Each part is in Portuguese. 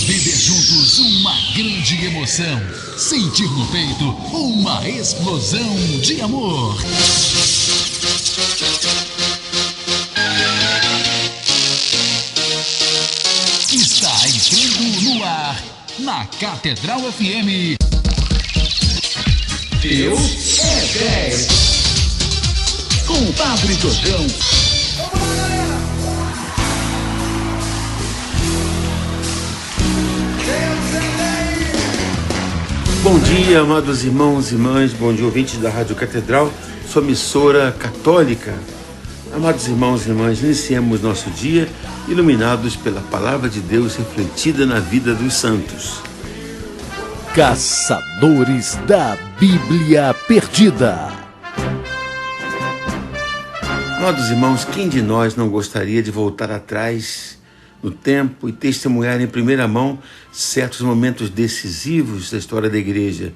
Viver juntos uma grande emoção. Sentir no peito uma explosão de amor. Está entrando no ar, na Catedral FM. Deus é 10. Com o Padre Jordão. Bom dia, amados irmãos e irmãs, bom dia, ouvintes da Rádio Catedral, sua emissora católica. Amados irmãos e irmãs, iniciemos nosso dia iluminados pela Palavra de Deus refletida na vida dos santos. Caçadores da Bíblia Perdida. Amados irmãos, quem de nós não gostaria de voltar atrás no tempo e testemunhar em primeira mão certos momentos decisivos da história da igreja?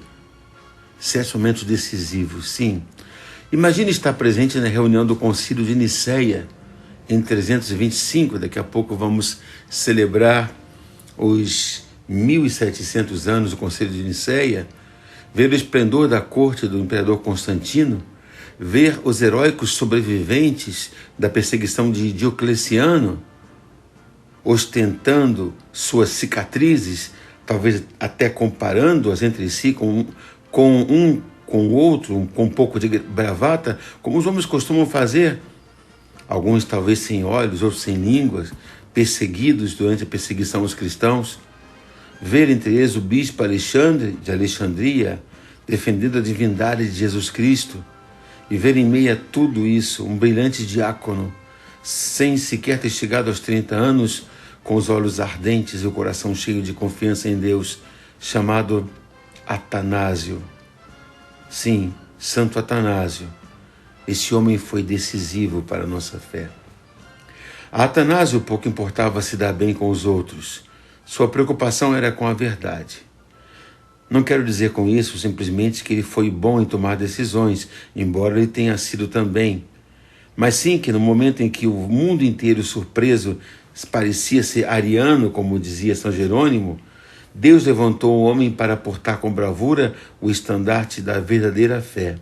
Certos momentos decisivos, sim. Imagine estar presente na reunião do Concílio de Nicéia, em 325, daqui a pouco vamos celebrar os 1700 anos do Concílio de Nicéia, ver o esplendor da corte do imperador Constantino, ver os heróicos sobreviventes da perseguição de Diocleciano, ostentando suas cicatrizes, talvez até comparando-as entre si com o outro, com um pouco de bravata, como os homens costumam fazer, alguns talvez sem olhos, outros sem línguas, perseguidos durante a perseguição aos cristãos, ver entre eles o bispo Alexandre de Alexandria, defendendo a divindade de Jesus Cristo, e ver em meio a tudo isso um brilhante diácono, sem sequer ter chegado aos 30 anos, com os olhos ardentes e o coração cheio de confiança em Deus, chamado Atanásio. Sim, Santo Atanásio. Esse homem foi decisivo para a nossa fé. A Atanásio pouco importava se dar bem com os outros. Sua preocupação era com a verdade. Não quero dizer com isso simplesmente que ele foi bom em tomar decisões, embora ele tenha sido também. Mas sim que no momento em que o mundo inteiro surpreso parecia ser ariano, como dizia São Jerônimo, Deus levantou o homem para portar com bravura o estandarte da verdadeira fé.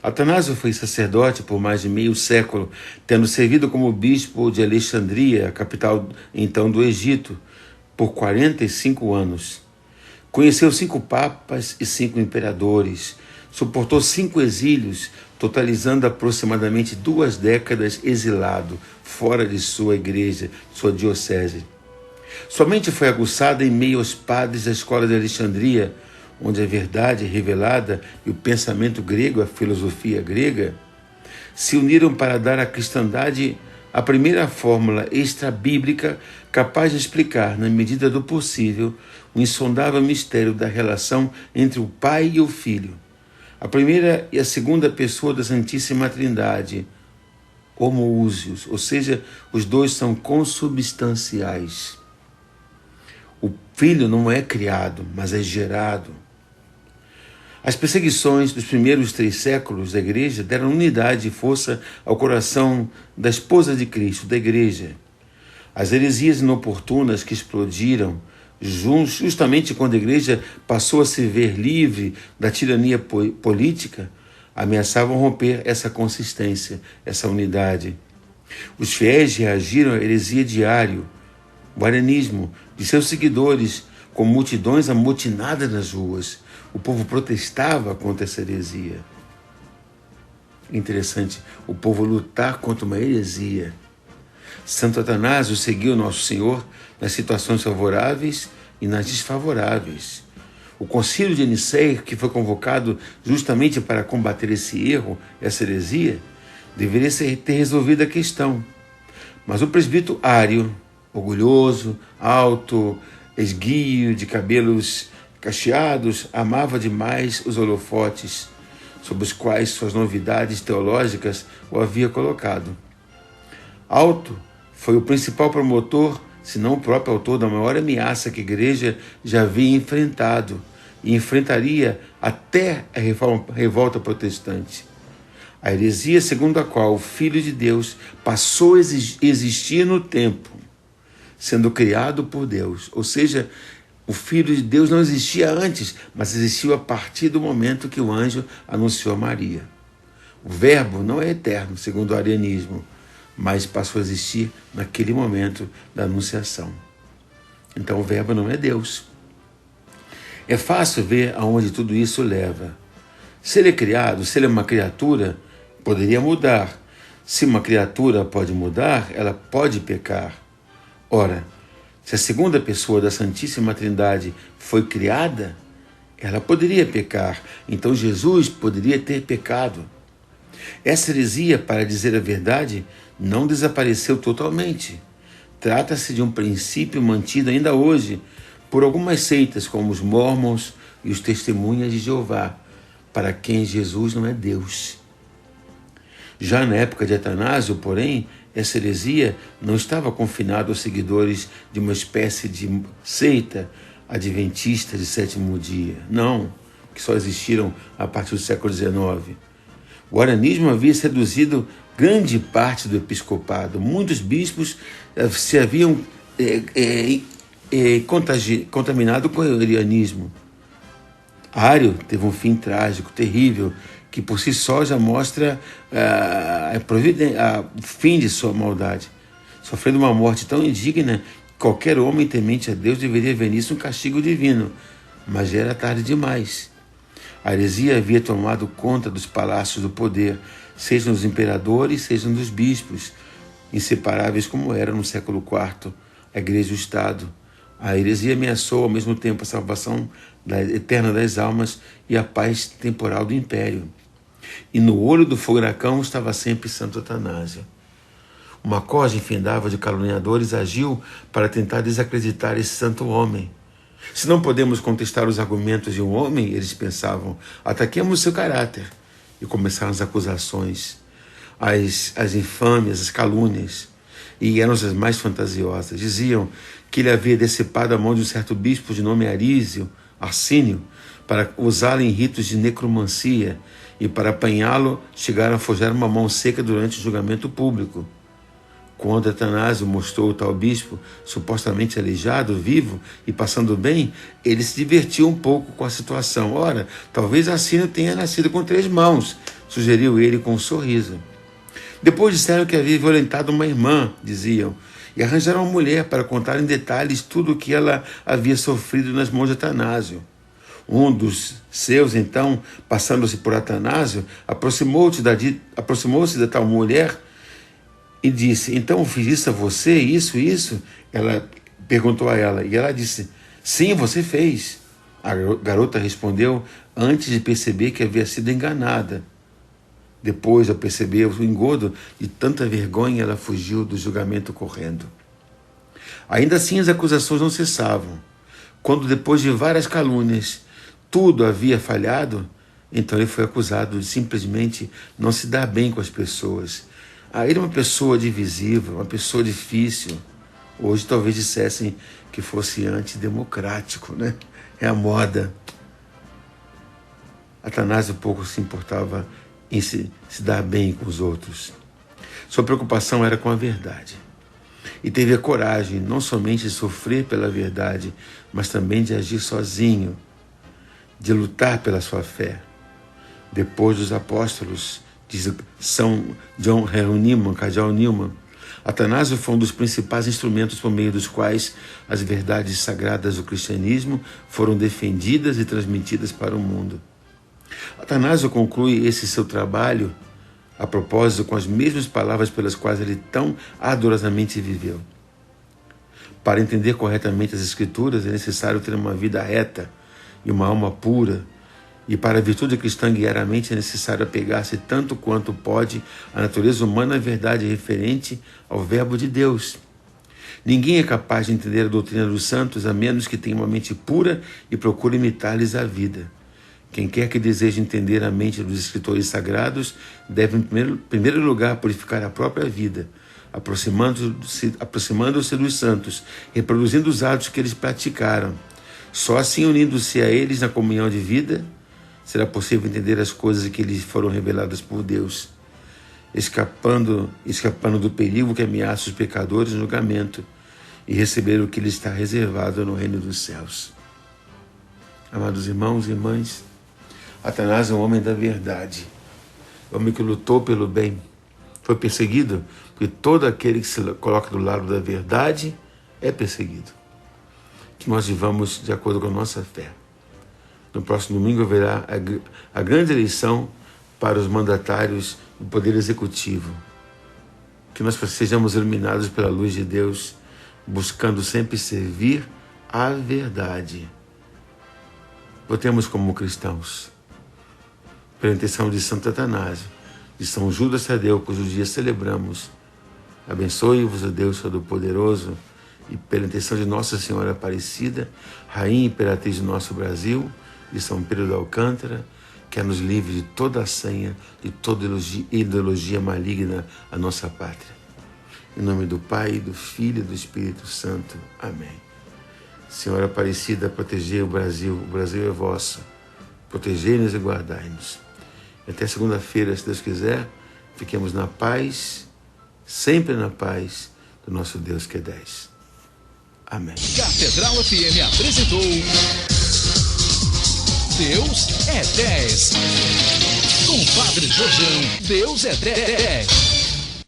Atanásio foi sacerdote por mais de meio século, tendo servido como bispo de Alexandria, a capital então do Egito, por 45 anos. Conheceu 5 papas e 5 imperadores, suportou 5 exílios, totalizando aproximadamente 2 décadas exilado, fora de sua igreja, sua diocese. Sua mente foi aguçada em meio aos padres da escola de Alexandria, onde a verdade revelada e o pensamento grego, a filosofia grega, se uniram para dar à cristandade a primeira fórmula extra-bíblica capaz de explicar, na medida do possível, o insondável mistério da relação entre o Pai e o Filho, a primeira e a segunda pessoa da Santíssima Trindade, homoúsios, ou seja, os dois são consubstanciais. O Filho não é criado, mas é gerado. As perseguições dos primeiros 3 séculos da Igreja deram unidade e força ao coração da esposa de Cristo, da Igreja. As heresias inoportunas que explodiram justamente quando a Igreja passou a se ver livre da tirania política, ameaçavam romper essa consistência, essa unidade. Os fiéis reagiram à heresia diário, o arianismo de seus seguidores, com multidões amotinadas nas ruas. O povo protestava contra essa heresia. Interessante, o povo lutar contra uma heresia. Santo Atanásio seguiu Nosso Senhor nas situações favoráveis e nas desfavoráveis. O Concílio de Nicéia, que foi convocado justamente para combater esse erro, essa heresia, deveria ter resolvido a questão. Mas o presbítero Ário, orgulhoso, alto, esguio, de cabelos cacheados, amava demais os holofotes, sob os quais suas novidades teológicas o havia colocado. Alto foi o principal promotor, se não o próprio autor, da maior ameaça que a Igreja já havia enfrentado e enfrentaria até a revolta protestante. A heresia segundo a qual o Filho de Deus passou a existir no tempo, sendo criado por Deus. Ou seja, o Filho de Deus não existia antes, mas existiu a partir do momento que o anjo anunciou a Maria. O Verbo não é eterno, segundo o arianismo, mas passou a existir naquele momento da anunciação. Então o Verbo não é Deus. É fácil ver aonde tudo isso leva. Se ele é criado, se ele é uma criatura, poderia mudar. Se uma criatura pode mudar, ela pode pecar. Ora, se a segunda pessoa da Santíssima Trindade foi criada, ela poderia pecar. Então Jesus poderia ter pecado. Essa heresia, para dizer a verdade, não desapareceu totalmente. Trata-se de um princípio mantido ainda hoje por algumas seitas, como os Mormons e os Testemunhas de Jeová, para quem Jesus não é Deus. Já na época de Atanásio, porém, essa heresia não estava confinada aos seguidores de uma espécie de seita adventista de sétimo dia. Não, que só existiram a partir do século XIX. O arianismo havia seduzido grande parte do episcopado. Muitos bispos se haviam contaminado com o arianismo. Ário teve um fim trágico, terrível, que por si só já mostra o fim de sua maldade. Sofrendo uma morte tão indigna, qualquer homem temente a Deus deveria ver nisso um castigo divino, mas já era tarde demais. A heresia havia tomado conta dos palácios do poder, seja nos imperadores, seja nos bispos, inseparáveis como era no século IV, a Igreja e o Estado. A heresia ameaçou ao mesmo tempo a salvação eterna das almas e a paz temporal do império. E no olho do furacão estava sempre Santo Atanásio. Uma corja infindava de caluniadores agiu para tentar desacreditar esse santo homem. Se não podemos contestar os argumentos de um homem, eles pensavam, ataquemos seu caráter. E começaram as acusações, as infâmias, as calúnias. E eram as mais fantasiosas. Diziam que ele havia decepado a mão de um certo bispo de nome Arsínio, para usá-lo em ritos de necromancia, e para apanhá-lo chegaram a forjar uma mão seca durante o julgamento público. Quando Atanásio mostrou o tal bispo, supostamente aleijado, vivo e passando bem, ele se divertiu um pouco com a situação. Ora, talvez Arsínio tenha nascido com 3 mãos, sugeriu ele com um sorriso. Depois disseram que havia violentado uma irmã, diziam, e arranjaram uma mulher para contar em detalhes tudo o que ela havia sofrido nas mãos de Atanásio. Um dos seus, então, passando-se por Atanásio, aproximou-se da tal mulher e disse, então fiz isso a você, isso? Ela perguntou a ela, e ela disse, sim, você fez. A garota respondeu antes de perceber que havia sido enganada. Depois, ao perceber o engodo de tanta vergonha, ela fugiu do julgamento correndo. Ainda assim, as acusações não cessavam. Quando, depois de várias calúnias, tudo havia falhado, então ele foi acusado de simplesmente não se dar bem com as pessoas. Ele é uma pessoa divisiva, uma pessoa difícil. Hoje talvez dissessem que fosse antidemocrático, né? É a moda. Atanásio pouco se importava em se dar bem com os outros. Sua preocupação era com a verdade. E teve a coragem não somente de sofrer pela verdade, mas também de agir sozinho, de lutar pela sua fé. Depois dos apóstolos, diz São John Newman, Cardeal Newman, Atanásio foi um dos principais instrumentos por meio dos quais as verdades sagradas do cristianismo foram defendidas e transmitidas para o mundo. Atanásio conclui esse seu trabalho, a propósito, com as mesmas palavras pelas quais ele tão ardorosamente viveu. Para entender corretamente as Escrituras, é necessário ter uma vida reta e uma alma pura, e para a virtude cristã guiaramente é necessário apegar-se tanto quanto pode à natureza humana, a verdade referente ao Verbo de Deus. Ninguém é capaz de entender a doutrina dos santos a menos que tenha uma mente pura e procure imitar-lhes a vida. Quem quer que deseje entender a mente dos escritores sagrados deve, em primeiro lugar, purificar a própria vida, aproximando-se dos santos, reproduzindo os atos que eles praticaram. Só assim, unindo-se a eles na comunhão de vida, será possível entender as coisas que lhes foram reveladas por Deus, escapando do perigo que ameaça os pecadores no julgamento, e receber o que lhe está reservado no reino dos céus. Amados irmãos e irmãs, Satanás é um homem da verdade, homem que lutou pelo bem, foi perseguido, porque todo aquele que se coloca do lado da verdade é perseguido. Que nós vivamos de acordo com a nossa fé. No próximo domingo haverá a grande eleição para os mandatários do Poder Executivo. Que nós sejamos iluminados pela luz de Deus, buscando sempre servir a verdade. Votemos como cristãos, pela intenção de Santo Atanásio, de São Judas Tadeu, cujo dia celebramos. Abençoe-vos o Deus Todo-Poderoso, e pela intenção de Nossa Senhora Aparecida, Rainha e Imperatriz do nosso Brasil, de São Pedro de Alcântara, que nos livre de toda a senha, de toda ideologia maligna à nossa pátria. Em nome do Pai, do Filho e do Espírito Santo. Amém. Senhora Aparecida, protegei o Brasil é vosso. Protegei-nos e guardai-nos. Até segunda-feira, se Deus quiser, fiquemos na paz, sempre na paz do nosso Deus que é 10. Amém. Catedral FM apresentou Deus é 10. Com Padre Jorjão, Deus é 10.